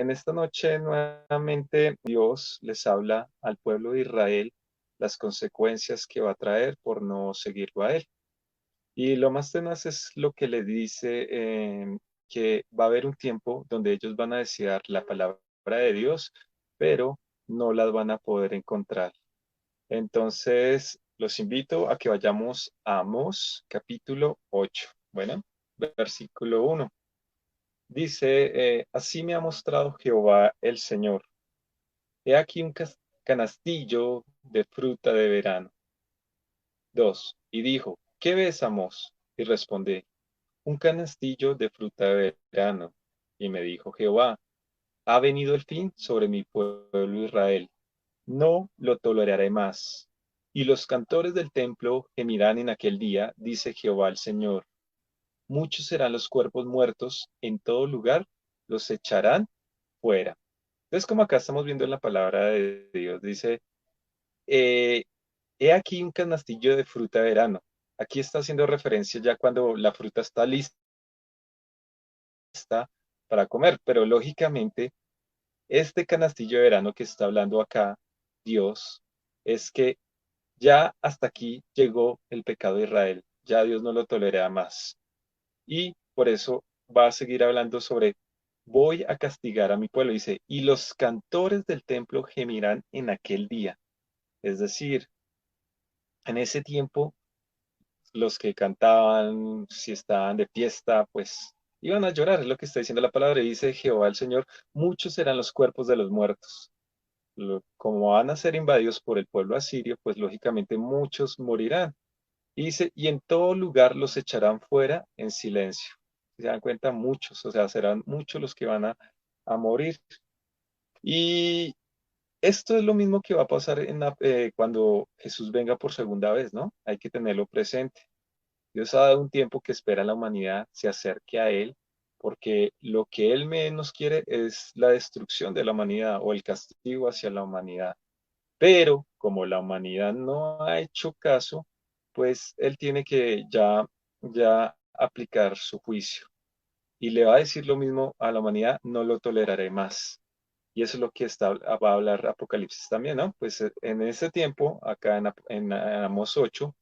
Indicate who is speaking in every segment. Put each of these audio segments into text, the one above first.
Speaker 1: En esta noche nuevamente Dios les habla al pueblo de Israel las consecuencias que va a traer por no seguirlo a Él. Y lo más tenaz es lo que le dice que va a haber un tiempo donde ellos van a desear la palabra de Dios, pero no las van a poder encontrar. Entonces, los invito a que vayamos a Amós capítulo 8. Bueno, versículo 1. Dice, así me ha mostrado Jehová el Señor. He aquí un canastillo de fruta de verano. 2. Y dijo, ¿qué ves, Amós? Y respondí, un canastillo de fruta de verano. Y me dijo Jehová, ha venido el fin sobre mi pueblo Israel. No lo toleraré más. Y los cantores del templo gemirán en aquel día, dice Jehová el Señor. Muchos serán los cuerpos muertos en todo lugar, los echarán fuera. Entonces, como acá estamos viendo en la palabra de Dios, dice, eh, he aquí un canastillo de fruta de verano. Aquí está haciendo referencia ya cuando la fruta está lista para comer, pero lógicamente este canastillo de verano que está hablando acá Dios es que ya hasta aquí llegó el pecado de Israel, ya Dios no lo tolera más. Y por eso va a seguir hablando sobre, voy a castigar a mi pueblo, dice, y los cantores del templo gemirán en aquel día. Es decir, en ese tiempo, los que cantaban, si estaban de fiesta, pues iban a llorar, es lo que está diciendo la palabra, y dice Jehová el Señor, muchos serán los cuerpos de los muertos. Como van a ser invadidos por el pueblo asirio, pues lógicamente muchos morirán. Y dice, y en todo lugar los echarán fuera en silencio. Si se dan cuenta, muchos, o sea, serán muchos los que van a morir. Y esto es lo mismo que va a pasar cuando Jesús venga por segunda vez, ¿no? Hay que tenerlo presente. Dios ha dado un tiempo que espera a la humanidad se acerque a Él, porque lo que Él menos quiere es la destrucción de la humanidad o el castigo hacia la humanidad. Pero como la humanidad no ha hecho caso, pues Él tiene que ya aplicar su juicio. Y le va a decir lo mismo a la humanidad, no lo toleraré más. Y eso es lo que va a hablar Apocalipsis también, ¿no? Pues en ese tiempo, acá en Amos 8,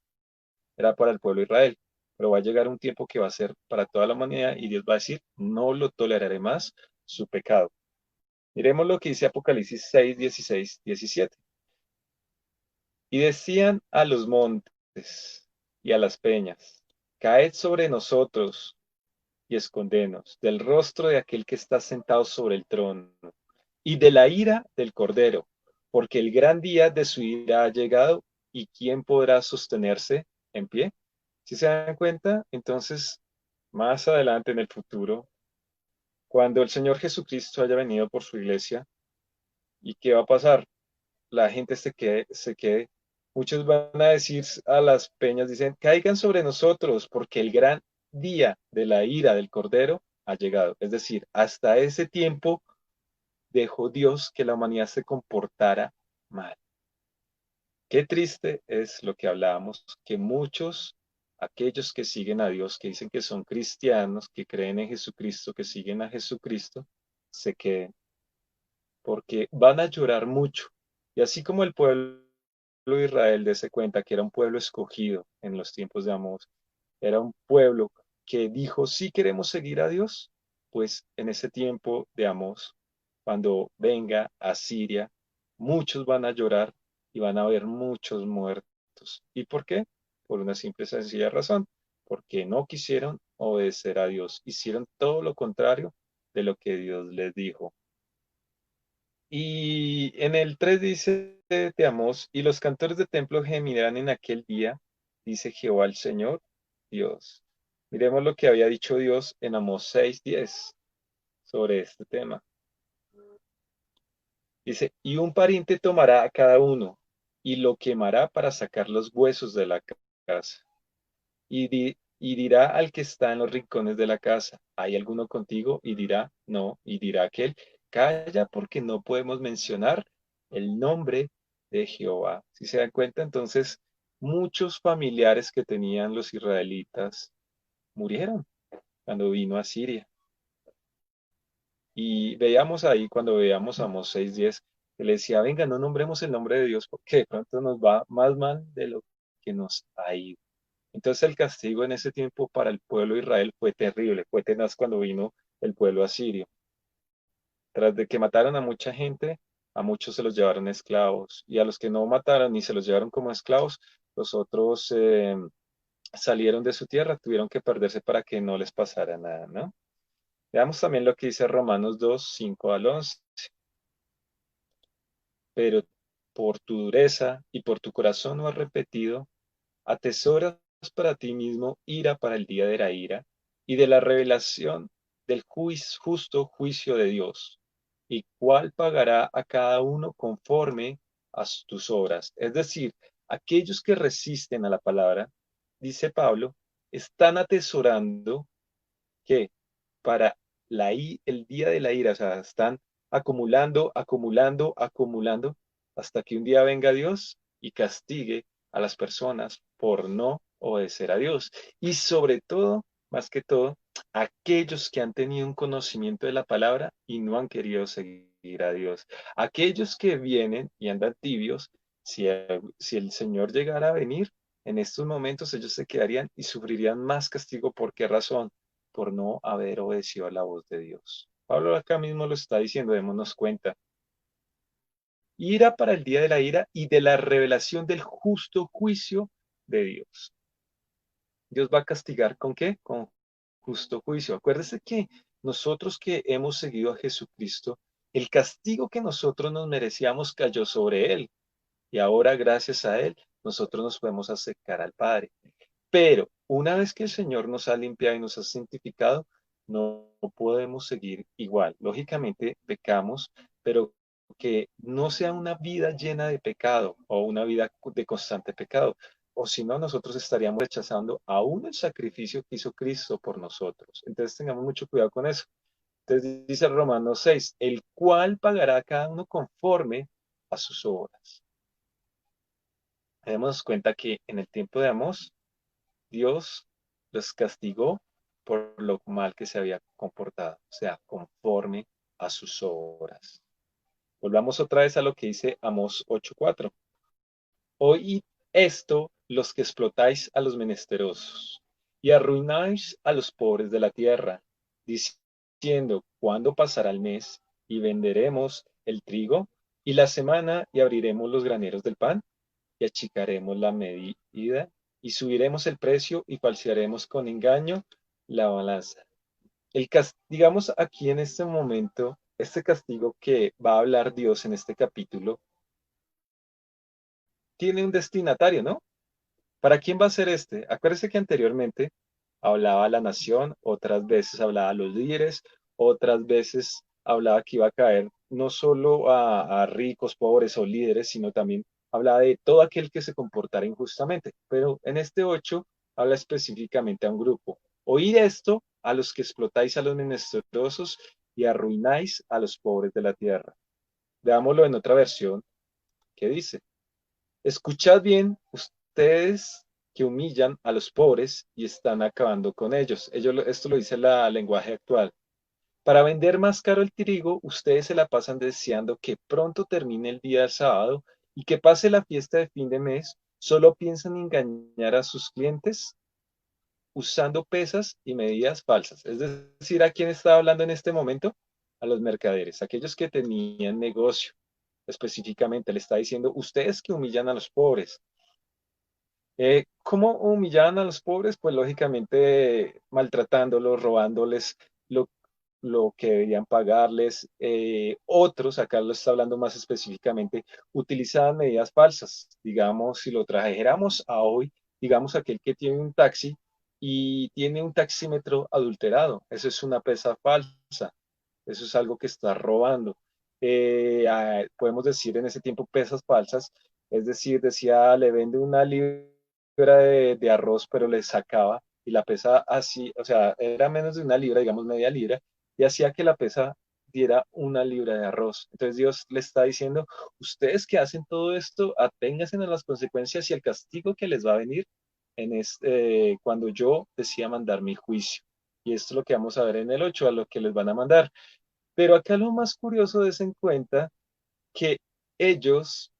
Speaker 1: era para el pueblo de Israel, pero va a llegar un tiempo que va a ser para toda la humanidad y Dios va a decir, no lo toleraré más su pecado. Miremos lo que dice Apocalipsis 6, 16, 17. Y decían a los montes y a las peñas, caed sobre nosotros y escondenos del rostro de aquel que está sentado sobre el trono y de la ira del Cordero, porque el gran día de su ira ha llegado y ¿quién podrá sostenerse en pie? Si se dan cuenta, entonces, más adelante en el futuro, cuando el Señor Jesucristo haya venido por su iglesia, ¿y qué va a pasar? La gente se quede. Muchos van a decir a las peñas, dicen, caigan sobre nosotros, porque el gran día de la ira del Cordero ha llegado. Es decir, hasta ese tiempo dejó Dios que la humanidad se comportara mal. Qué triste es lo que hablábamos, que muchos, aquellos que siguen a Dios, que dicen que son cristianos, que creen en Jesucristo, que siguen a Jesucristo, se queden, porque van a llorar mucho. Y así como el pueblo de Israel dése cuenta que era un pueblo escogido en los tiempos de Amós, era un pueblo que dijo, sí queremos seguir a Dios, pues en ese tiempo de Amós, cuando venga a Siria, muchos van a llorar y van a haber muchos muertos. ¿Y por qué? Por una simple y sencilla razón, porque no quisieron obedecer a Dios, hicieron todo lo contrario de lo que Dios les dijo. Y en el 3 dice de Amós, y los cantores de templo gemirán en aquel día, dice Jehová el Señor, Dios. Miremos lo que había dicho Dios en Amós 6:10 sobre este tema. Dice, y un pariente tomará a cada uno y lo quemará para sacar los huesos de la casa. Y dirá al que está en los rincones de la casa, ¿hay alguno contigo? Y dirá, no. Y dirá aquel, calla porque no podemos mencionar el nombre de Jehová. Si se dan cuenta, entonces muchos familiares que tenían los israelitas murieron cuando vino a Siria. Y veíamos ahí, cuando veíamos Amós 6:10, que le decía, venga, no nombremos el nombre de Dios porque de pronto nos va más mal de lo que nos ha ido. Entonces el castigo en ese tiempo para el pueblo de Israel fue terrible, fue tenaz cuando vino el pueblo asirio. Tras de que mataron a mucha gente, a muchos se los llevaron esclavos, y a los que no mataron ni se los llevaron como esclavos, los otros salieron de su tierra, tuvieron que perderse para que no les pasara nada, ¿no? Veamos también lo que dice Romanos 2:5 al 11. Pero por tu dureza y por tu corazón no arrepentido, atesoras para ti mismo ira para el día de la ira y de la revelación del justo juicio de Dios, y cuál pagará a cada uno conforme a tus obras. Es decir, aquellos que resisten a la palabra, dice Pablo, están atesorando que para el día de la ira, o sea, están acumulando, acumulando, acumulando, hasta que un día venga Dios y castigue a las personas por no obedecer a Dios. Y sobre todo, más que todo, aquellos que han tenido un conocimiento de la palabra y no han querido seguir a Dios. Aquellos que vienen y andan tibios, si el Señor llegara a venir, en estos momentos ellos se quedarían y sufrirían más castigo. ¿Por qué razón? Por no haber obedecido a la voz de Dios. Pablo acá mismo lo está diciendo, démonos cuenta. Ira para el día de la ira y de la revelación del justo juicio de Dios. Dios va a castigar ¿con qué? Con justo juicio. Acuérdese que nosotros que hemos seguido a Jesucristo, el castigo que nosotros nos merecíamos cayó sobre Él. Y ahora, gracias a Él, nosotros nos podemos acercar al Padre. Pero una vez que el Señor nos ha limpiado y nos ha santificado, no podemos seguir igual. Lógicamente pecamos, pero que no sea una vida llena de pecado o una vida de constante pecado. O si no, nosotros estaríamos rechazando aún el sacrificio que hizo Cristo por nosotros. Entonces tengamos mucho cuidado con eso. Entonces dice Romanos 6, el cual pagará a cada uno conforme a sus obras. Demos cuenta que en el tiempo de Amós, Dios los castigó por lo mal que se había comportado, o sea, conforme a sus obras. Volvamos otra vez a lo que dice Amós 8:4. Oíd esto los que explotáis a los menesterosos y arruináis a los pobres de la tierra, diciendo, ¿cuándo pasará el mes y venderemos el trigo y la semana y abriremos los graneros del pan? Y achicaremos la medida y subiremos el precio y falsearemos con engaño la balanza. Digamos aquí en este momento, este castigo que va a hablar Dios en este capítulo, tiene un destinatario, ¿no? ¿Para quién va a ser este? Acuérdese que anteriormente hablaba a la nación, otras veces hablaba a los líderes, otras veces hablaba que iba a caer no solo a ricos, pobres o líderes, sino también hablaba de todo aquel que se comportara injustamente. Pero en este 8 habla específicamente a un grupo. Oíd esto a los que explotáis a los menesterosos y arruináis a los pobres de la tierra. Veámoslo en otra versión que dice. Escuchad bien, ustedes que humillan a los pobres y están acabando con ellos. Esto lo dice la lenguaje actual. Para vender más caro el trigo, ustedes se la pasan deseando que pronto termine el día del sábado y que pase la fiesta de fin de mes. Solo piensan engañar a sus clientes usando pesas y medidas falsas. Es decir, ¿a quién estaba hablando en este momento? A los mercaderes, aquellos que tenían negocio. Específicamente le está diciendo, ustedes que humillan a los pobres. ¿Cómo humillaban a los pobres? Pues lógicamente maltratándolos, robándoles lo, lo que debían pagarles. Otros, acá lo está hablando más específicamente, utilizaban medidas falsas. Digamos, si lo trajéramos a hoy, digamos aquel que tiene un taxi y tiene un taxímetro adulterado. Eso es una pesa falsa. Eso es algo que está robando. Podemos decir en ese tiempo pesas falsas, es decir, decía, le vende una libra de arroz, pero le sacaba y la pesa así, o sea, era menos de una libra, digamos media libra, y hacía que la pesa diera una libra de arroz. Entonces Dios le está diciendo, ustedes que hacen todo esto, aténganse a las consecuencias y el castigo que les va a venir cuando yo decía mandar mi juicio. Y esto es lo que vamos a ver en el 8, a lo que les van a mandar. Pero acá lo más curioso es en cuenta que ellos,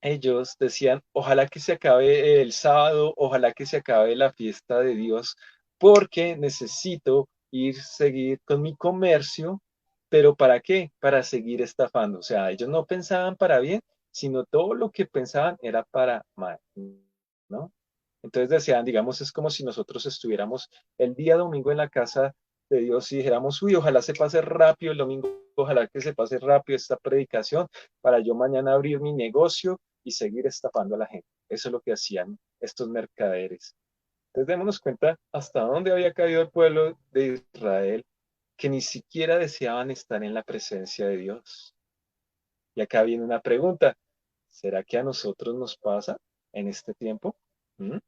Speaker 1: ellos decían, ojalá que se acabe el sábado, ojalá que se acabe la fiesta de Dios, porque necesito ir, seguir con mi comercio, pero ¿para qué? Para seguir estafando. O sea, ellos no pensaban para bien, sino todo lo que pensaban era para mal, ¿no? Entonces decían, digamos, es como si nosotros estuviéramos el día domingo en la casa de Dios y dijéramos, uy, ojalá se pase rápido el domingo, ojalá que se pase rápido esta predicación para yo mañana abrir mi negocio y seguir estafando a la gente. Eso es lo que hacían estos mercaderes. Entonces démonos cuenta hasta dónde había caído el pueblo de Israel, que ni siquiera deseaban estar en la presencia de Dios. Y acá viene una pregunta, ¿será que a nosotros nos pasa en este tiempo? ¿Mm?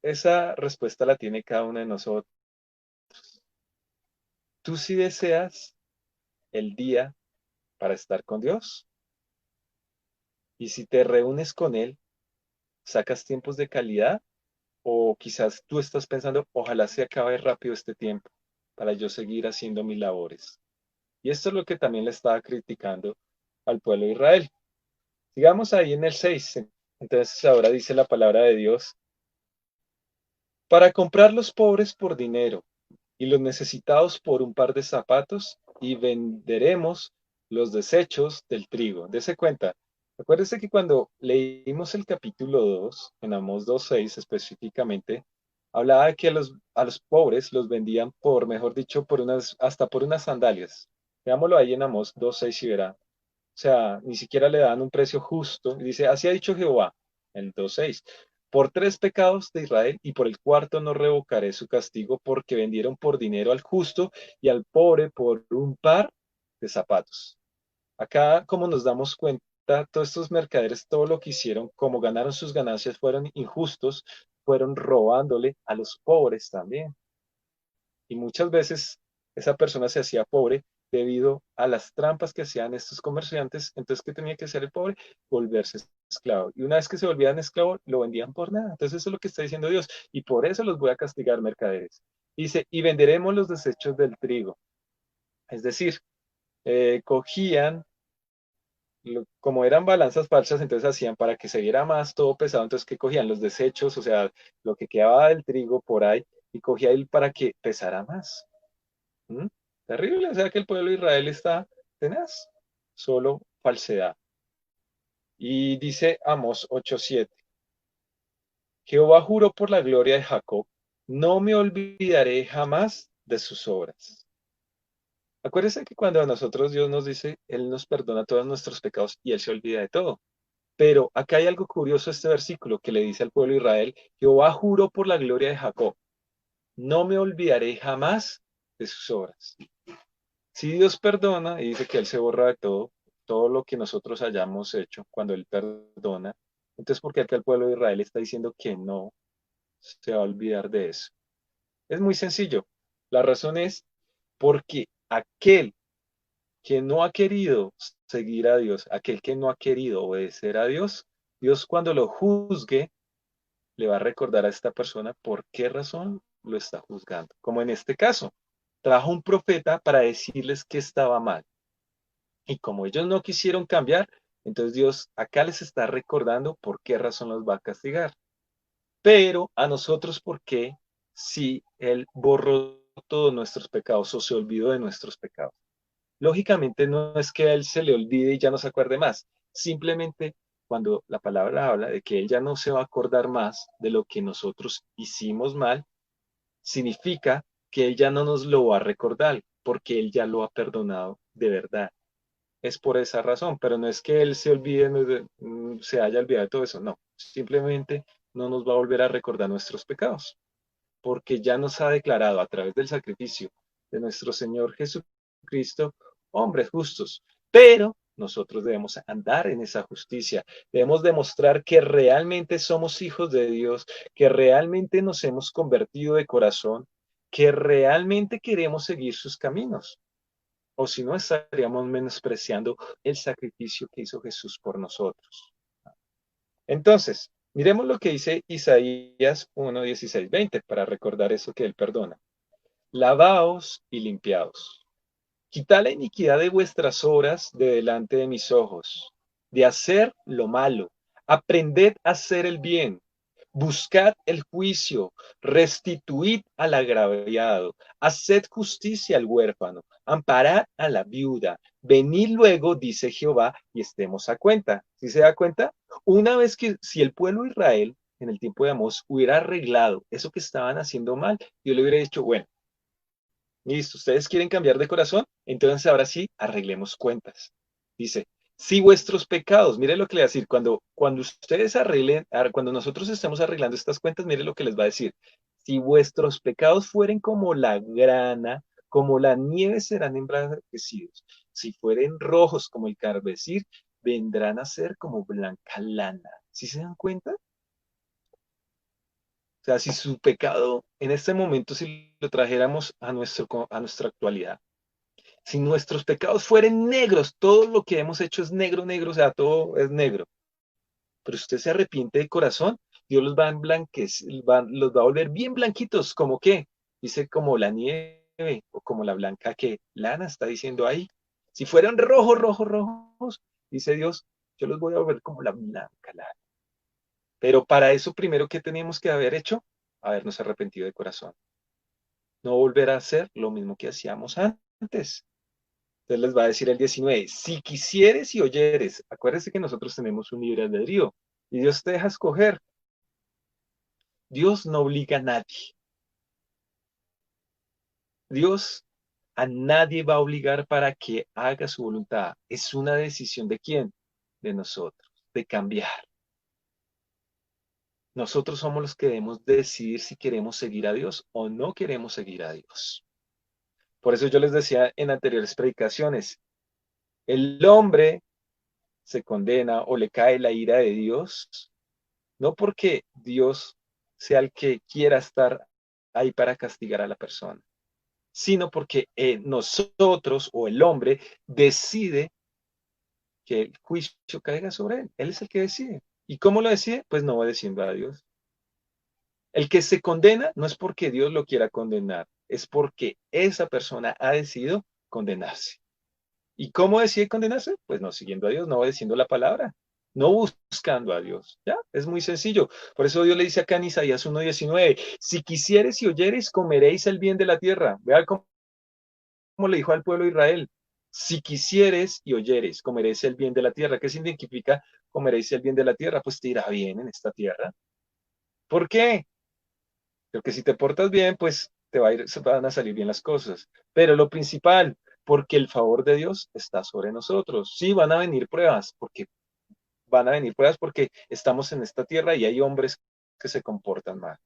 Speaker 1: Esa respuesta la tiene cada uno de nosotros. ¿Tú sí deseas el día para estar con Dios? Y si te reúnes con Él, ¿sacas tiempos de calidad? O quizás tú estás pensando, ojalá se acabe rápido este tiempo para yo seguir haciendo mis labores. Y esto es lo que también le estaba criticando al pueblo de Israel. Sigamos ahí en el 6. Entonces ahora dice la palabra de Dios, para comprar los pobres por dinero y los necesitados por un par de zapatos y venderemos los desechos del trigo. Dese cuenta. Acuérdese que cuando leímos el capítulo 2 en Amós 2:6 específicamente, hablaba de que a los pobres los vendían por, mejor dicho, hasta por unas sandalias. Veámoslo ahí en Amós 2:6 y verá. O sea, ni siquiera le dan un precio justo. Y dice, así ha dicho Jehová, en 2:6, por 3 pecados de Israel y por el cuarto no revocaré su castigo porque vendieron por dinero al justo y al pobre por un par de zapatos. Acá, como nos damos cuenta, todos estos mercaderes, todo lo que hicieron, como ganaron sus ganancias, fueron injustos, fueron robándole a los pobres también. Y muchas veces esa persona se hacía pobre debido a las trampas que hacían estos comerciantes. Entonces, ¿qué tenía que hacer el pobre? Volverse esclavo. Y una vez que se volvían esclavo, lo vendían por nada. Entonces, eso es lo que está diciendo Dios. Y por eso los voy a castigar, mercaderes. Dice, y venderemos los desechos del trigo. Es decir, cogían, como eran balanzas falsas, entonces hacían para que se viera más todo pesado, entonces que cogían los desechos, o sea, lo que quedaba del trigo por ahí, y cogía él para que pesara más. ¿Mm? Terrible, o sea que el pueblo de Israel está tenaz, solo falsedad. Y dice Amós 8:7, Jehová juró por la gloria de Jacob, no me olvidaré jamás de sus obras. Acuérdense que cuando a nosotros Dios nos dice, Él nos perdona todos nuestros pecados y Él se olvida de todo. Pero acá hay algo curioso este versículo que le dice al pueblo de Israel, Jehová juró por la gloria de Jacob, no me olvidaré jamás de sus obras. Si Dios perdona y dice que Él se borra de todo lo que nosotros hayamos hecho cuando Él perdona, entonces ¿por qué acá el pueblo de Israel está diciendo que no se va a olvidar de eso? Es muy sencillo. La razón es porque aquel que no ha querido seguir a Dios, aquel que no ha querido obedecer a Dios, Dios cuando lo juzgue le va a recordar a esta persona por qué razón lo está juzgando. Como en este caso, trajo un profeta para decirles que estaba mal. Y como ellos no quisieron cambiar, entonces Dios acá les está recordando por qué razón los va a castigar. Pero a nosotros, ¿por qué si Él borró todos nuestros pecados o se olvidó de nuestros pecados? Lógicamente no es que a Él se le olvide y ya no se acuerde más. Simplemente cuando la palabra habla de que Él ya no se va a acordar más de lo que nosotros hicimos mal, significa que Él ya no nos lo va a recordar porque Él ya lo ha perdonado de verdad. Es por esa razón, pero no es que él se olvide, se haya olvidado de todo eso, no, simplemente no nos va a volver a recordar nuestros pecados, porque ya nos ha declarado a través del sacrificio de nuestro Señor Jesucristo hombres justos, pero nosotros debemos andar en esa justicia, debemos demostrar que realmente somos hijos de Dios, que realmente nos hemos convertido de corazón, que realmente queremos seguir sus caminos. O si no, estaríamos menospreciando el sacrificio que hizo Jesús por nosotros. Entonces, miremos lo que dice Isaías 1:16-20 para recordar eso que él perdona. lavaos y limpiaos. Quitad la iniquidad de vuestras obras de delante de mis ojos, de hacer lo malo. Aprended a hacer el bien. Buscad el juicio, restituid al agraviado, haced justicia al huérfano, amparad a la viuda. Venid luego, dice Jehová, y estemos a cuenta. ¿Sí se da cuenta? Una vez que si el pueblo de Israel en el tiempo de Amós hubiera arreglado eso que estaban haciendo mal, yo le hubiera dicho, bueno, listo, ¿ustedes quieren cambiar de corazón? Entonces ahora sí, arreglemos cuentas. Dice, si vuestros pecados, mire lo que le va a decir, cuando ustedes arreglen, cuando nosotros estemos arreglando estas cuentas, mire lo que les va a decir. Si vuestros pecados fueren como la grana, como la nieve serán emblanquecidos. Si fueren rojos como el carmesí, vendrán a ser como blanca lana. ¿Sí se dan cuenta? O sea, si su pecado en este momento, si lo trajéramos a nuestra actualidad, si nuestros pecados fueren negros, todo lo que hemos hecho es negro, negro, o sea, todo es negro, pero si usted se arrepiente de corazón, Dios los va a emblanquecer, los va a volver bien blanquitos, ¿como qué? Dice como la nieve o como la blanca que lana está diciendo ahí. Si fueran rojos, rojos, rojos, dice Dios, yo los voy a volver como la blanca lana. Pero para eso primero, ¿qué teníamos que haber hecho? Habernos arrepentido de corazón. No volver a hacer lo mismo que hacíamos antes. Entonces les va a decir el 19, si quisieres y oyeres, acuérdense que nosotros tenemos un libre albedrío y Dios te deja escoger. Dios no obliga a nadie. Dios a nadie va a obligar para que haga su voluntad. Es una decisión de quién? De nosotros, de cambiar. Nosotros somos los que debemos decidir si queremos seguir a Dios o no queremos seguir a Dios. Por eso yo les decía en anteriores predicaciones, el hombre se condena o le cae la ira de Dios, no porque Dios sea el que quiera estar ahí para castigar a la persona, sino porque nosotros o el hombre decide que el juicio caiga sobre él. Él es el que decide. ¿Y cómo lo decide? Pues no obedeciendo a Dios. El que se condena no es porque Dios lo quiera condenar, es porque esa persona ha decidido condenarse. ¿Y cómo decide condenarse? Pues no siguiendo a Dios, no obedeciendo la palabra, no buscando a Dios. Ya, es muy sencillo. Por eso Dios le dice acá en Isaías 1:19, si quisieres y oyeres, comeréis el bien de la tierra. Vea cómo le dijo al pueblo de Israel. Si quisieres y oyeres, comeréis el bien de la tierra. ¿Qué significa comeréis el bien de la tierra? Pues te irá bien en esta tierra. ¿Por qué? Porque si te portas bien, pues se van a salir bien las cosas. Pero lo principal, porque el favor de Dios está sobre nosotros. Sí, van a venir pruebas, porque van a venir pruebas porque estamos en esta tierra y hay hombres que se comportan mal.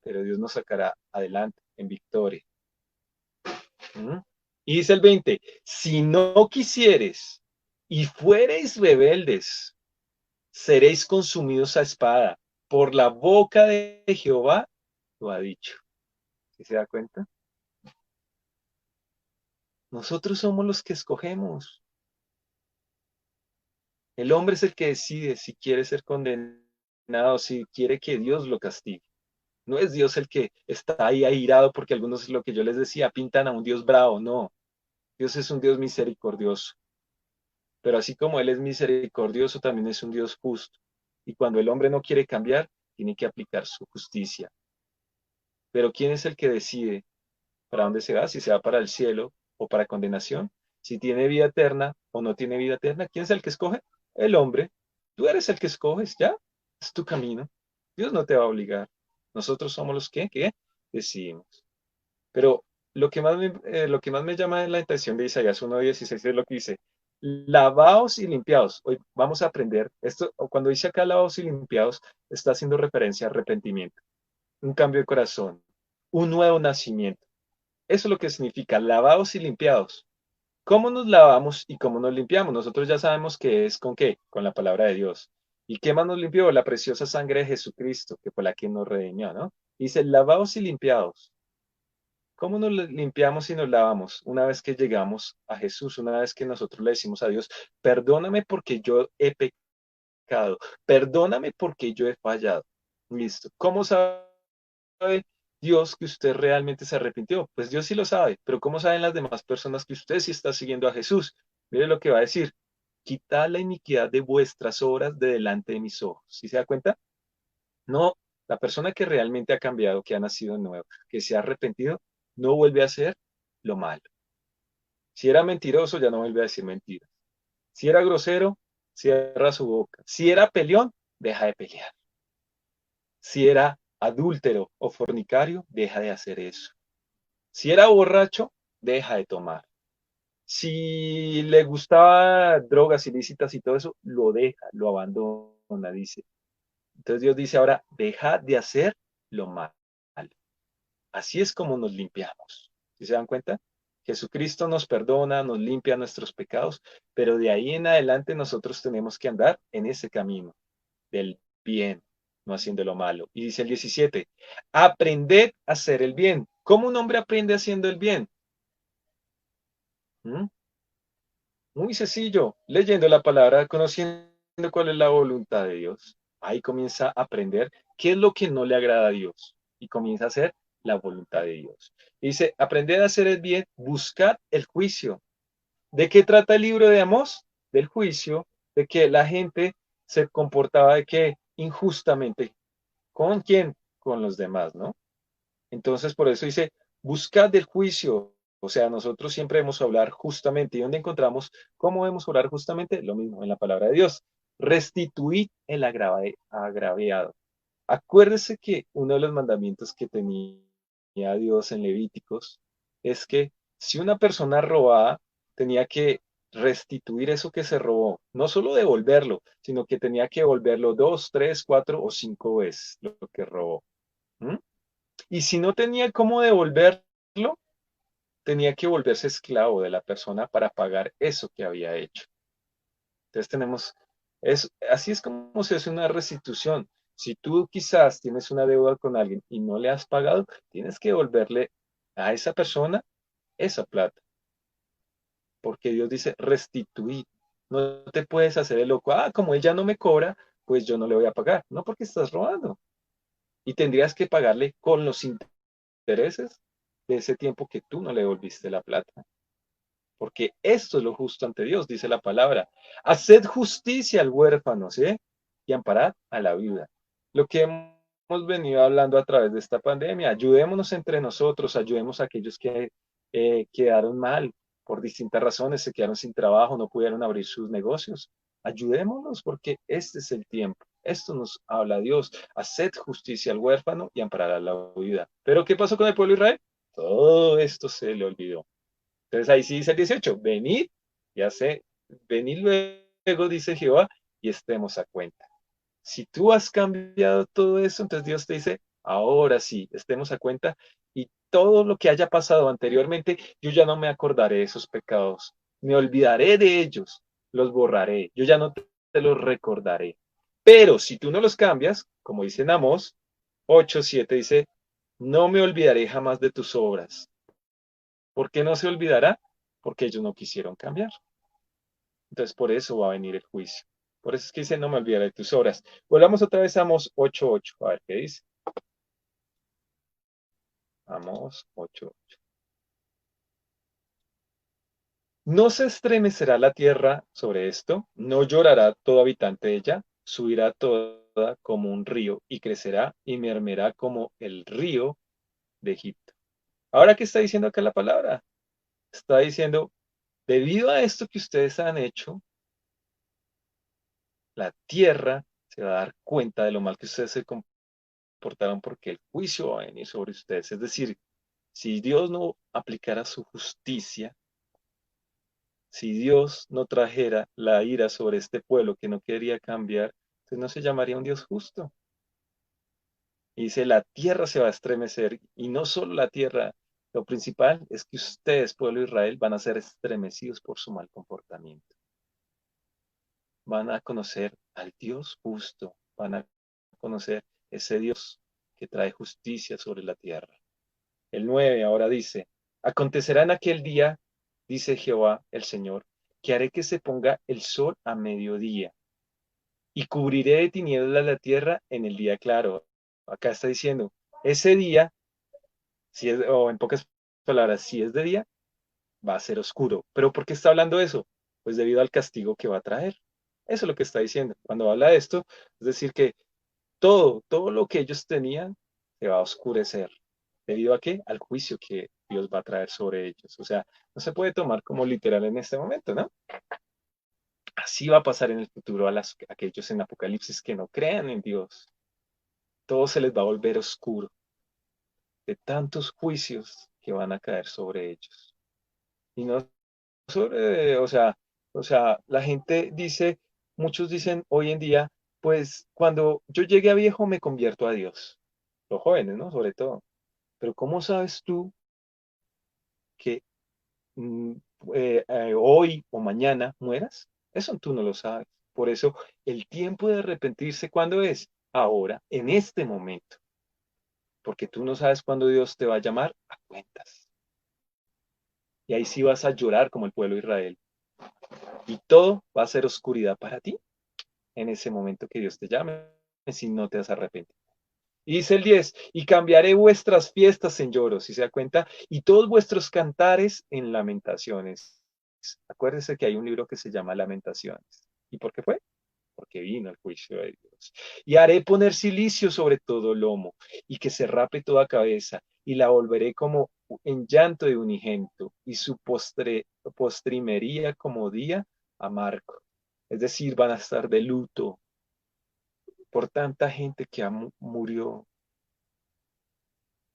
Speaker 1: Pero Dios nos sacará adelante en victoria. ¿Mm? Y dice el 20, si no quisieres y fuereis rebeldes, seréis consumidos a espada. Por la boca de Jehová lo ha dicho. ¿Sí se da cuenta? Nosotros somos los que escogemos. El hombre es el que decide si quiere ser condenado, si quiere que Dios lo castigue. No es Dios el que está ahí airado porque algunos, lo que yo les decía, pintan a un Dios bravo. No, Dios es un Dios misericordioso. Pero así como Él es misericordioso, también es un Dios justo. Y cuando el hombre no quiere cambiar, tiene que aplicar su justicia. Pero ¿quién es el que decide para dónde se va? Si se va para el cielo o para condenación. Si tiene vida eterna o no tiene vida eterna. ¿Quién es el que escoge? El hombre. Tú eres el que escoges, ¿ya? Es tu camino. Dios no te va a obligar. Nosotros somos los que decidimos. Pero lo que más me llama la atención de Isaías 1:16 es lo que dice, lavaos y limpiaos. Hoy vamos a aprender, esto, cuando dice acá lavaos y limpiaos, está haciendo referencia a arrepentimiento, un cambio de corazón, un nuevo nacimiento. Eso es lo que significa lavaos y limpiaos. ¿Cómo nos lavamos y cómo nos limpiamos? Nosotros ya sabemos que es con qué, con la palabra de Dios. ¿Y qué más nos limpió? La preciosa sangre de Jesucristo, que fue la que nos redimió, ¿no? Dice, lavaos y limpiaos. ¿Cómo nos limpiamos y nos lavamos? Una vez que llegamos a Jesús, una vez que nosotros le decimos a Dios, perdóname porque yo he pecado, perdóname porque yo he fallado. Listo. ¿Cómo sabe Dios que usted realmente se arrepintió? Pues Dios sí lo sabe, pero ¿cómo saben las demás personas que usted sí está siguiendo a Jesús? Mire lo que va a decir. Quitad la iniquidad de vuestras obras de delante de mis ojos. ¿Sí se da cuenta? No, la persona que realmente ha cambiado, que ha nacido de nuevo, que se ha arrepentido, no vuelve a hacer lo malo. Si era mentiroso, ya no vuelve a decir mentiras. Si era grosero, cierra su boca. Si era peleón, deja de pelear. Si era adúltero o fornicario, deja de hacer eso. Si era borracho, deja de tomar. Si le gustaba drogas ilícitas y todo eso, lo deja, lo abandona, dice. Entonces Dios dice ahora, deja de hacer lo malo. Así es como nos limpiamos. ¿Sí se dan cuenta? Jesucristo nos perdona, nos limpia nuestros pecados, pero de ahí en adelante nosotros tenemos que andar en ese camino del bien, no haciendo lo malo. Y dice el 17, aprended a hacer el bien. ¿Cómo un hombre aprende haciendo el bien? ¿Mm? Muy sencillo, leyendo la palabra, conociendo cuál es la voluntad de Dios. Ahí comienza a aprender qué es lo que no le agrada a Dios y comienza a hacer la voluntad de Dios. Dice, aprended a hacer el bien, buscad el juicio. ¿De qué trata el libro de Amós? Del juicio, de que la gente se comportaba de que injustamente. ¿Con quién? Con los demás, ¿no? Entonces, por eso dice, buscad el juicio. O sea, nosotros siempre debemos hablar justamente. ¿Y dónde encontramos cómo debemos hablar justamente? Lo mismo en la palabra de Dios. Restituid el agraviado. Acuérdese que uno de los mandamientos que tenía Dios en Levíticos es que si una persona robaba, tenía que restituir eso que se robó, no solo devolverlo, sino que tenía que devolverlo 2, 3, 4 o 5 veces lo que robó. ¿Mm? Y si no tenía cómo devolverlo, tenía que volverse esclavo de la persona para pagar eso que había hecho. Entonces así es como se hace una restitución. Si tú quizás tienes una deuda con alguien y no le has pagado, tienes que devolverle a esa persona esa plata, porque Dios dice restituir. No te puedes hacer el loco, como ella no me cobra, pues yo no le voy a pagar. No, porque estás robando. Y tendrías que pagarle con los intereses de ese tiempo que tú no le devolviste la plata. Porque esto es lo justo ante Dios, dice la palabra. Haced justicia al huérfano, ¿sí? Y amparad a la viuda. Lo que hemos venido hablando a través de esta pandemia, ayudémonos entre nosotros, ayudemos a aquellos que quedaron mal por distintas razones, se quedaron sin trabajo, no pudieron abrir sus negocios. Ayudémonos porque este es el tiempo. Esto nos habla Dios. Haced justicia al huérfano y amparad a la viuda. Pero ¿qué pasó con el pueblo de Israel? Todo esto se le olvidó. Entonces ahí sí dice el 18, venid, ya sé, venid luego, dice Jehová, y estemos a cuenta. Si tú has cambiado todo eso, entonces Dios te dice, ahora sí, estemos a cuenta, y todo lo que haya pasado anteriormente, yo ya no me acordaré de esos pecados, me olvidaré de ellos, los borraré, yo ya no te los recordaré. Pero si tú no los cambias, como dice en Amós 8:7, dice, no me olvidaré jamás de tus obras. ¿Por qué no se olvidará? Porque ellos no quisieron cambiar. Entonces, por eso va a venir el juicio. Por eso es que dice, no me olvidaré de tus obras. Volvamos otra vez a Amós 8:8. A ver qué dice. Amós 8:8. No se estremecerá la tierra sobre esto, no llorará todo habitante de ella, subirá toda como un río y crecerá y mermerá como el río de Egipto. Ahora, ¿qué está diciendo acá la palabra? Está diciendo, debido a esto que ustedes han hecho, la tierra se va a dar cuenta de lo mal que ustedes se comportaron porque el juicio va a venir sobre ustedes. Es decir, si Dios no aplicara su justicia, si Dios no trajera la ira sobre este pueblo que no quería cambiar, entonces no se llamaría un Dios justo. Y dice, la tierra se va a estremecer y no solo la tierra, lo principal es que ustedes, pueblo de Israel, van a ser estremecidos por su mal comportamiento. Van a conocer al Dios justo, van a conocer ese Dios que trae justicia sobre la tierra. El 9 ahora dice, acontecerá en aquel día, dice Jehová el Señor, que haré que se ponga el sol a mediodía y cubriré de tinieblas la tierra en el día claro. Acá está diciendo, ese día o en pocas palabras, si es de día, va a ser oscuro. ¿Pero por qué está hablando eso? Pues debido al castigo que va a traer. Eso es lo que está diciendo. Cuando habla de esto, es decir, que todo lo que ellos tenían se va a oscurecer. ¿Debido a qué? Al juicio que Dios va a traer sobre ellos. O sea, no se puede tomar como literal en este momento, ¿no? Así va a pasar en el futuro a aquellos en Apocalipsis que no crean en Dios. Todo se les va a volver oscuro de tantos juicios que van a caer sobre ellos. Y no sobre, o sea, la gente dice, muchos dicen hoy en día, pues cuando yo llegue a viejo me convierto a Dios. Los jóvenes, ¿no? Sobre todo. Pero ¿cómo sabes tú que mm, hoy o mañana mueras? Eso tú no lo sabes. Por eso el tiempo de arrepentirse, ¿cuándo es? Ahora, en este momento. Porque tú no sabes cuándo Dios te va a llamar a cuentas. Y ahí sí vas a llorar como el pueblo de Israel. Y todo va a ser oscuridad para ti en ese momento que Dios te llame, si no te has arrepentido. Y dice el 10, y cambiaré vuestras fiestas en lloros, si se da cuenta, y todos vuestros cantares en lamentaciones. Acuérdese que hay un libro que se llama Lamentaciones. ¿Y por qué fue? Porque vino el juicio de Dios. Y haré poner silicio sobre todo lomo, y que se rape toda cabeza, y la volveré como en llanto de unigento, y su postrimería como día amargo. Es decir, van a estar de luto por tanta gente que murió.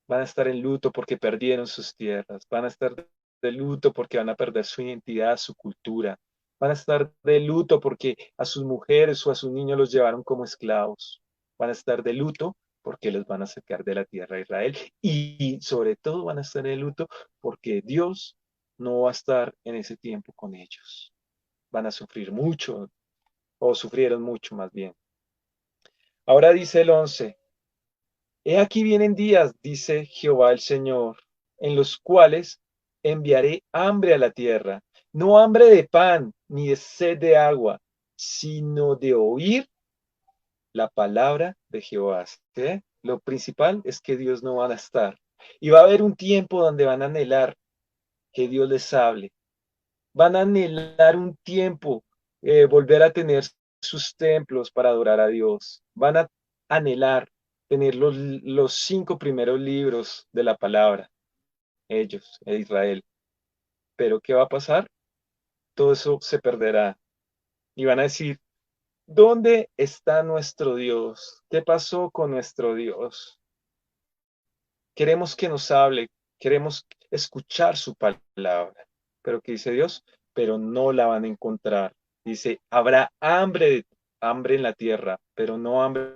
Speaker 1: Van a estar en luto porque perdieron sus tierras, van a estar de luto porque van a perder su identidad, su cultura, van a estar de luto porque a sus mujeres o a sus niños los llevaron como esclavos, van a estar de luto porque los van a sacar de la tierra de Israel y sobre todo van a estar de luto porque Dios no va a estar en ese tiempo con ellos. Van a sufrir mucho o sufrieron mucho más bien. Ahora dice el 11. He aquí vienen días, dice Jehová el Señor, en los cuales enviaré hambre a la tierra, no hambre de pan ni de sed de agua, sino de oír la palabra de Jehová. ¿Sí? Lo principal es que Dios no va a estar. Y va a haber un tiempo donde van a anhelar que Dios les hable. Van a anhelar un tiempo, volver a tener sus templos para adorar a Dios. Van a anhelar tener los 5 primeros libros de la palabra, ellos, Israel. Pero ¿qué va a pasar? Todo eso se perderá. Y van a decir, ¿dónde está nuestro Dios? ¿Qué pasó con nuestro Dios? Queremos que nos hable, queremos escuchar su palabra. Pero ¿qué dice Dios? Pero no la van a encontrar. Dice, habrá hambre en la tierra, pero no hambre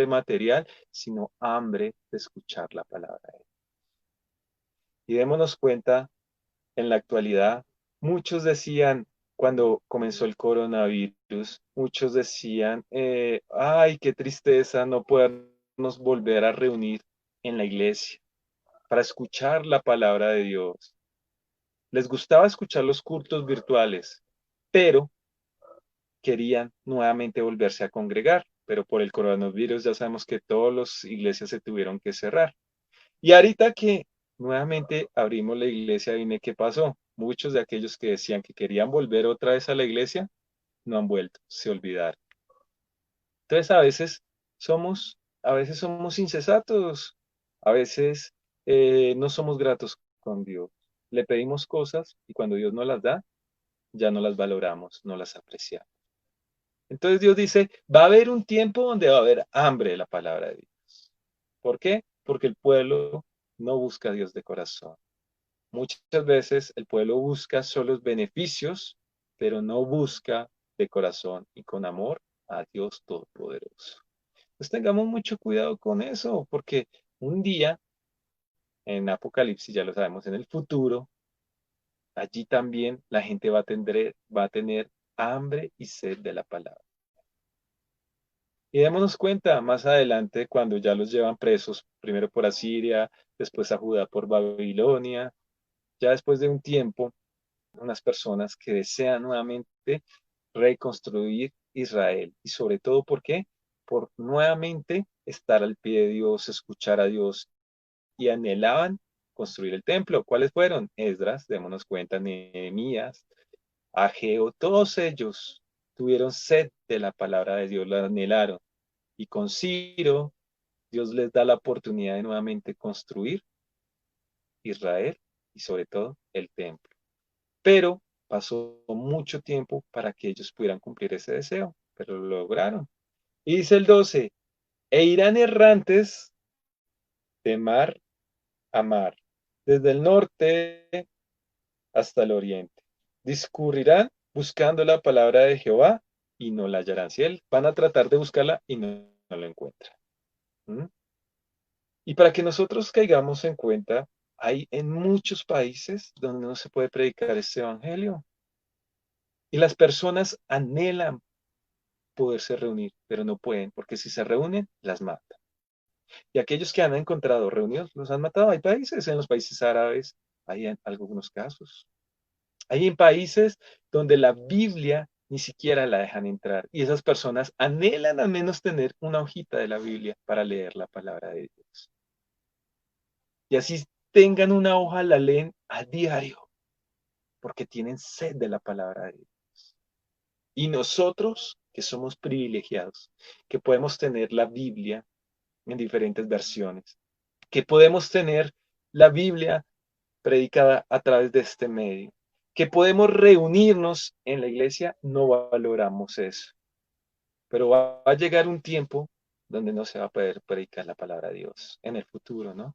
Speaker 1: material, sino hambre de escuchar la palabra de Él. Y démonos cuenta, en la actualidad, muchos decían, cuando comenzó el coronavirus, muchos decían, ay, qué tristeza no podernos volver a reunir en la iglesia para escuchar la palabra de Dios. Les gustaba escuchar los cultos virtuales, pero querían nuevamente volverse a congregar. Pero por el coronavirus ya sabemos que todas las iglesias se tuvieron que cerrar. Y ahorita que nuevamente abrimos la iglesia, dime qué pasó. Muchos de aquellos que decían que querían volver otra vez a la iglesia no han vuelto, se olvidaron. Entonces a veces somos insensatos, a veces no somos gratos con Dios. Le pedimos cosas y cuando Dios no las da, ya no las valoramos, no las apreciamos. Entonces Dios dice, va a haber un tiempo donde va a haber hambre de la palabra de Dios. ¿Por qué? Porque el pueblo no busca a Dios de corazón. Muchas veces el pueblo busca solo los beneficios, pero no busca de corazón y con amor a Dios Todopoderoso. Pues tengamos mucho cuidado con eso, porque un día en Apocalipsis, ya lo sabemos, en el futuro, allí también la gente va a tener hambre y sed de la palabra. Y démonos cuenta más adelante cuando ya los llevan presos, primero por Asiria, después a Judá por Babilonia, ya después de un tiempo, unas personas que desean nuevamente reconstruir Israel. Y sobre todo, ¿por qué? Por nuevamente estar al pie de Dios, escuchar a Dios y anhelaban construir el templo. ¿Cuáles fueron? Esdras, démonos cuenta, Nehemías, Ageo, todos ellos tuvieron sed de la palabra de Dios, la anhelaron. Y con Ciro, Dios les da la oportunidad de nuevamente construir Israel y sobre todo el templo. Pero pasó mucho tiempo para que ellos pudieran cumplir ese deseo, pero lo lograron. Y dice el 12, e irán errantes de mar a mar, desde el norte hasta el oriente. Discurrirán buscando la palabra de Jehová y no la hallarán. Si él van a tratar de buscarla y no la encuentran. ¿Mm? Y para que nosotros caigamos en cuenta, hay en muchos países donde no se puede predicar este evangelio. Y las personas anhelan poderse reunir, pero no pueden, porque si se reúnen, las matan. Y aquellos que han encontrado reunidos, los han matado. Hay países, en los países árabes, hay algunos casos. Hay en países donde la Biblia ni siquiera la dejan entrar. Y esas personas anhelan al menos tener una hojita de la Biblia para leer la palabra de Dios. Y así tengan una hoja, la leen a diario, porque tienen sed de la palabra de Dios. Y nosotros, que somos privilegiados, que podemos tener la Biblia en diferentes versiones, que podemos tener la Biblia predicada a través de este medio, que podemos reunirnos en la iglesia, no valoramos eso. Pero va a llegar un tiempo donde no se va a poder predicar la palabra de Dios en el futuro, ¿no?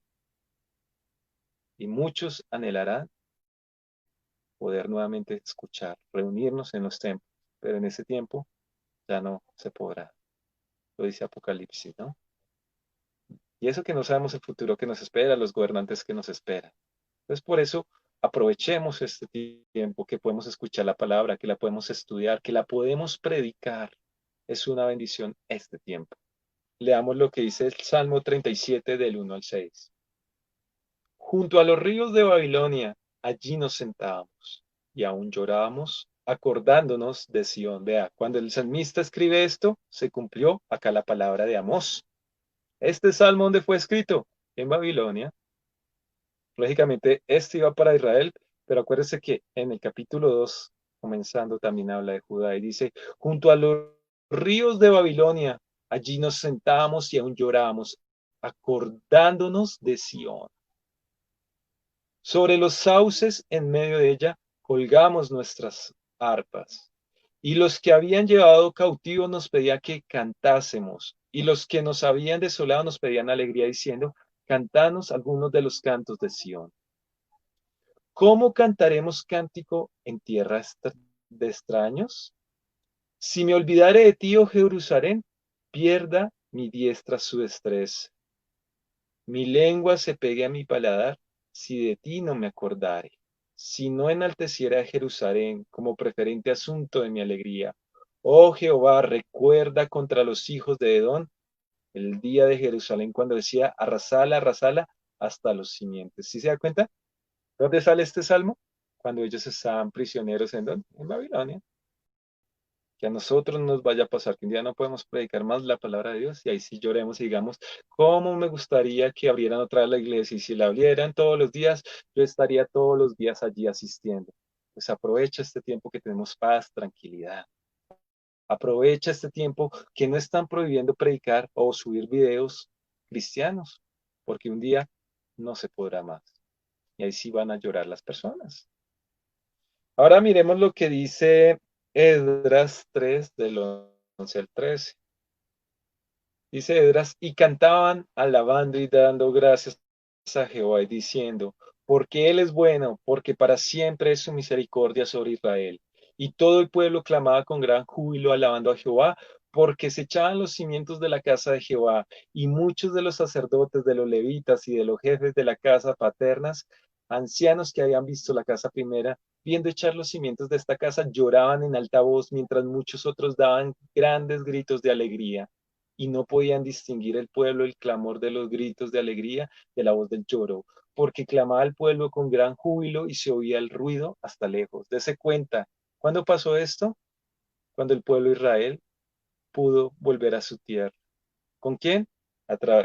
Speaker 1: Y muchos anhelarán poder nuevamente escuchar, reunirnos en los templos, pero en ese tiempo ya no se podrá. Lo dice Apocalipsis, ¿no? Y eso que no sabemos el futuro que nos espera, los gobernantes que nos esperan. Entonces, por eso, aprovechemos este tiempo que podemos escuchar la palabra, que la podemos estudiar, que la podemos predicar. Es una bendición este tiempo. Leamos lo que dice el Salmo 37 del 1 al 6. Junto a los ríos de Babilonia, allí nos sentábamos y aún llorábamos acordándonos de Sión. Vea, cuando el salmista escribe esto, se cumplió acá la palabra de Amós. Este salmo, ¿dónde fue escrito? En Babilonia. Lógicamente, este iba para Israel, pero acuérdese que en el capítulo 2, comenzando, también habla de Judá y dice, junto a los ríos de Babilonia, allí nos sentábamos y aún llorábamos, acordándonos de Sión. Sobre los sauces en medio de ella colgamos nuestras arpas. Y los que habían llevado cautivos nos pedían que cantásemos. Y los que nos habían desolado nos pedían alegría diciendo, cantanos algunos de los cantos de Sión. ¿Cómo cantaremos cántico en tierra de extraños? Si me olvidare de ti, oh Jerusalén, pierda mi diestra su destreza. Mi lengua se pegue a mi paladar, si de ti no me acordare. Si no enalteciera a Jerusalén como preferente asunto de mi alegría. Oh Jehová, recuerda contra los hijos de Edom el día de Jerusalén cuando decía, arrasala, arrasala hasta los cimientos. ¿Sí se da cuenta? ¿Dónde sale este salmo? Cuando ellos estaban prisioneros en, ¿dónde? En Babilonia. Que a nosotros nos vaya a pasar que un día no podemos predicar más la palabra de Dios y ahí sí lloremos y digamos, ¿cómo me gustaría que abrieran otra vez la iglesia? Y si la abrieran todos los días, yo estaría todos los días allí asistiendo. Pues aprovecha este tiempo que tenemos paz, tranquilidad. Aprovecha este tiempo que no están prohibiendo predicar o subir videos cristianos, porque un día no se podrá más. Y ahí sí van a llorar las personas. Ahora miremos lo que dice Esdras 3 del 11 al 13. Dice Esdras, y cantaban alabando y dando gracias a Jehová y diciendo, porque Él es bueno, porque para siempre es su misericordia sobre Israel. Y todo el pueblo clamaba con gran júbilo alabando a Jehová, porque se echaban los cimientos de la casa de Jehová, y muchos de los sacerdotes, de los levitas y de los jefes de la casa paternas, ancianos que habían visto la casa primera, viendo echar los cimientos de esta casa, lloraban en alta voz, mientras muchos otros daban grandes gritos de alegría y no podían distinguir el pueblo el clamor de los gritos de alegría de la voz del lloro, porque clamaba el pueblo con gran júbilo y se oía el ruido hasta lejos. Dese cuenta, ¿cuándo pasó esto? Cuando el pueblo de Israel pudo volver a su tierra. ¿Con quién?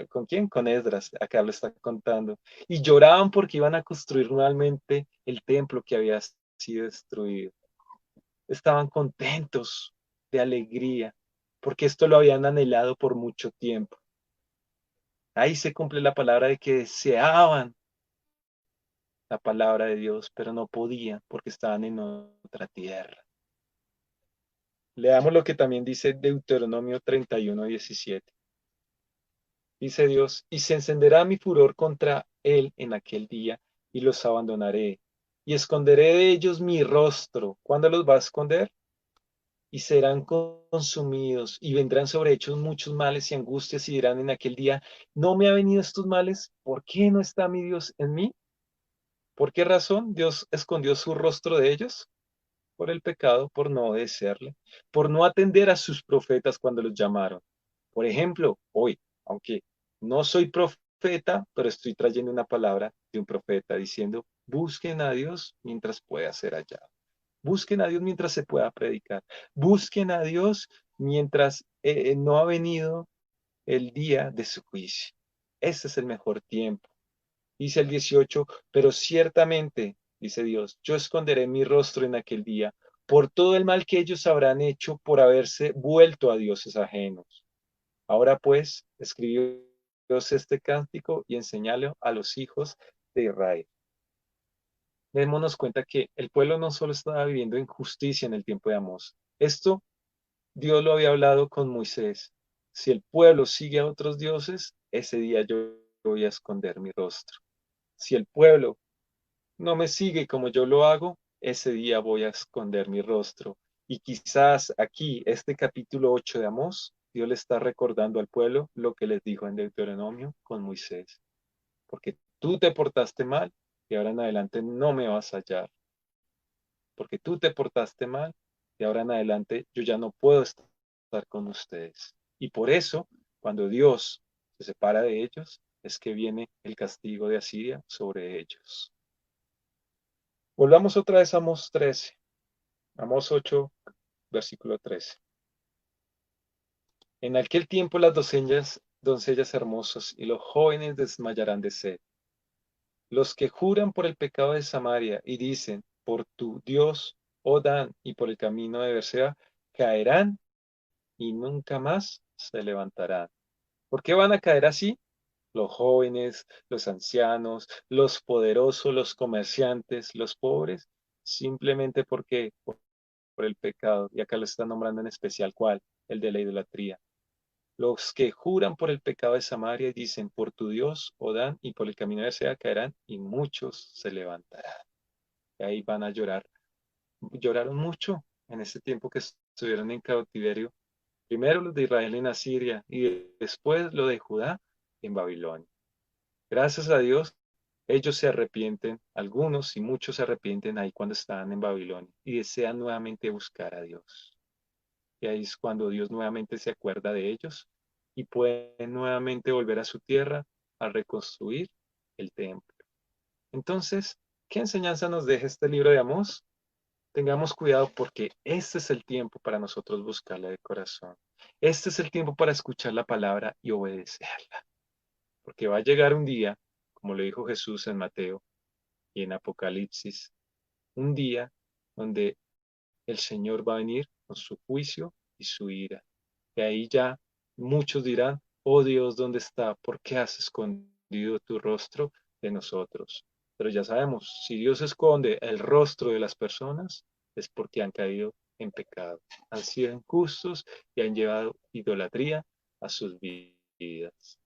Speaker 1: ¿Con quién? Con Esdras, acá lo está contando. Y lloraban porque iban a construir nuevamente el templo que había sido destruido. Estaban contentos de alegría, porque esto lo habían anhelado por mucho tiempo. Ahí se cumple la palabra de que deseaban la palabra de Dios, pero no podían porque estaban en otra tierra. Leamos lo que también dice Deuteronomio 31:17. Dice Dios, y se encenderá mi furor contra él en aquel día, y los abandonaré, y esconderé de ellos mi rostro. ¿Cuándo los va a esconder? Y serán consumidos, y vendrán sobre ellos muchos males y angustias, y dirán en aquel día, ¿no me ha venido estos males? ¿Por qué no está mi Dios en mí? ¿Por qué razón Dios escondió su rostro de ellos? Por el pecado, por no obedecerle, por no atender a sus profetas cuando los llamaron. Por ejemplo, hoy, aunque no soy profeta, pero estoy trayendo una palabra de un profeta diciendo, busquen a Dios mientras pueda ser hallado. Busquen a Dios mientras se pueda predicar. Busquen a Dios mientras no ha venido el día de su juicio. Ese es el mejor tiempo. Dice el 18, pero ciertamente, dice Dios, yo esconderé mi rostro en aquel día por todo el mal que ellos habrán hecho por haberse vuelto a dioses ajenos. Ahora pues, escribió Dios este cántico y enseñalo a los hijos de Israel. Démonos cuenta que el pueblo no solo estaba viviendo injusticia en el tiempo de Amós. Esto Dios lo había hablado con Moisés. Si el pueblo sigue a otros dioses, ese día yo voy a esconder mi rostro. Si el pueblo no me sigue como yo lo hago, ese día voy a esconder mi rostro. Y quizás aquí, este capítulo 8 de Amós, Dios le está recordando al pueblo lo que les dijo en Deuteronomio con Moisés. Porque tú te portaste mal y ahora en adelante no me vas a hallar. Porque tú te portaste mal y ahora en adelante yo ya no puedo estar con ustedes. Y por eso, cuando Dios se separa de ellos, es que viene el castigo de Asiria sobre ellos. Volvamos otra vez a Amós 13, Amós 8, versículo 13. En aquel tiempo las doncellas hermosas y los jóvenes desmayarán de sed. Los que juran por el pecado de Samaria y dicen, por tu Dios, oh Dan, y por el camino de Berseba, caerán y nunca más se levantarán. ¿Por qué van a caer así? Los jóvenes, los ancianos, los poderosos, los comerciantes, los pobres, simplemente porque por el pecado, y acá lo está nombrando en especial, ¿cuál? El de la idolatría. Los que juran por el pecado de Samaria y dicen, por tu Dios, Odán, y por el camino de Sea caerán, y muchos se levantarán. Y ahí van a llorar. Lloraron mucho en ese tiempo que estuvieron en cautiverio. Primero los de Israel en Asiria y después lo de Judá en Babilonia. Gracias a Dios, ellos se arrepienten, algunos y muchos se arrepienten ahí cuando estaban en Babilonia y desean nuevamente buscar a Dios. Y ahí es cuando Dios nuevamente se acuerda de ellos y pueden nuevamente volver a su tierra a reconstruir el templo. Entonces, ¿qué enseñanza nos deja este libro de Amós? Tengamos cuidado porque este es el tiempo para nosotros buscarla de corazón. Este es el tiempo para escuchar la palabra y obedecerla. Porque va a llegar un día, como lo dijo Jesús en Mateo y en Apocalipsis, un día donde el Señor va a venir con su juicio y su ira. Y ahí ya muchos dirán, oh Dios, ¿dónde está? ¿Por qué has escondido tu rostro de nosotros? Pero ya sabemos, si Dios esconde el rostro de las personas, es porque han caído en pecado, han sido injustos y han llevado idolatría a sus vidas.